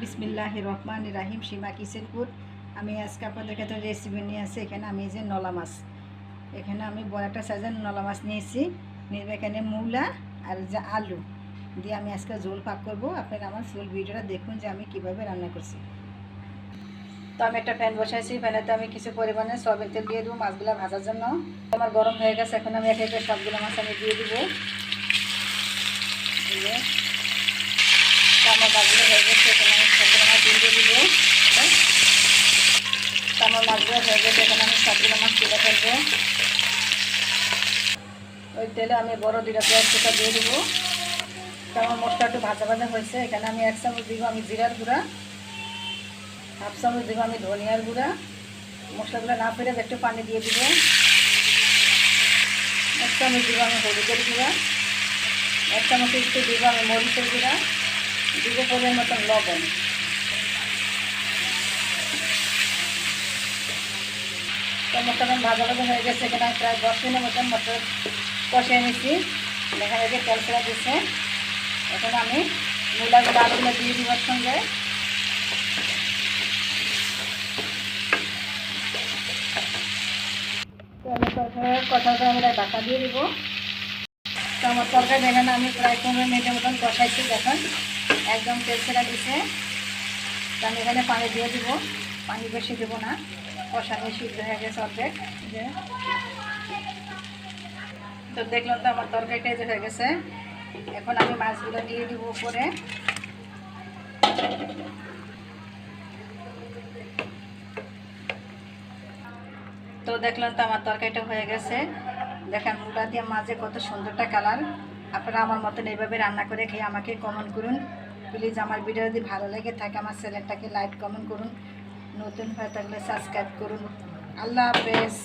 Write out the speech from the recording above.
বিসমিল্লাহির রহমানির রহিম। সীমা kitchen food. আমি আজকে আপনাদের কাছে রেসিপি নিয়ে আসছি। এখানে আমি যে নলা মাছ, এখানে আমি বড় একটা সাইজের নলা মাছ নিয়েছি। নিয়ে এখানে মূলা আর যে আলু দিয়ে আমি আজকে ঝোল পাক করব। আপনারা আমার ফুল ভিডিওটা দেখুন যে আমি কিভাবে রান্না করছি। তো আমি একটা প্যান বসাইছি, প্যানেতে আমি কিছু পরিমাণে সয়াবিন তেল দিয়ে দেবো মাছগুলো ভাজার জন্য। আমার গরম হয়ে গেছে, এখন আমি একে একে সবগুলো মাছ আমি দিয়ে দেবো। আমার মাছগুলো হয়ে গেছে, এখানে আমি সবগুলো মাছ দিয়ে দেবো। আমার মাছগুলো হয়ে গেছে, এখানে আমি সবগুলো মাছ তুলে ফেলবো। ওই তেলে আমি বড় দুটা পেঁয়াজ কুচা দিয়ে দেবো। তো আমার মশলা একটু ভাজা ভাজা হয়েছে, এখানে আমি 1 চামচ দিব আমি জিরার গুঁড়া, 1/2 চামচ দিব আমি ধনিয়ার গুঁড়া। মশলাগুলো না ফেলে একটু পানি দিয়ে দিব। 1 চামচ দিব আমি হলুদের গুঁড়া, 1 চামচ একটু দিব আমি মরিচের গুঁড়া, দিব পরিমাণ মতন লবণ। তো মশলাটা ভাজা ভাজা হয়ে গেছে, এখানে আমি প্রায় 10 মিনিটের মতন মশলা কষিয়ে নিচ্ছি। দেখা যায় যে তেল ছেড়ে দিচ্ছে। এখন আমি মূলাগুলো আলুগুলো দিয়ে দিব সঙ্গে। তো আমি তরকারি আমি ঢাকা দিয়ে দিব। তো আমার তরকারি এখানে আমি প্রায় 15 মিনিটের মতন কষাইছি। দেখুন একদম তেল ছেড়ে দিচ্ছে। তো আমি এখানে পানি দিয়ে দিব, পানি বেশি দেবো না, কষানো সিদ্ধ হয়ে গেছে অর্ধেক। তো দেখলাম তো আমার তরকারিটা যে হয়ে গেছে। এখন আমি মাছগুলো দিয়ে দিব উপরে। তো দেখলাম তো আমার তরকারিটা হয়ে গেছে। দেখেন মূলা দিয়ে মাঝে কত সুন্দরটা কালার। আপনারা আমার মতন এইভাবে রান্না করে খেয়ে আমাকে কমেন্ট করুন প্লিজ। আমার ভিডিও যদি ভালো লেগে থাকে আমার চ্যানেলটাকে লাইক কমেন্ট করুন, নতুন হয়ে থাকলে সাবস্ক্রাইব করুন। আল্লাহ হাফেজ।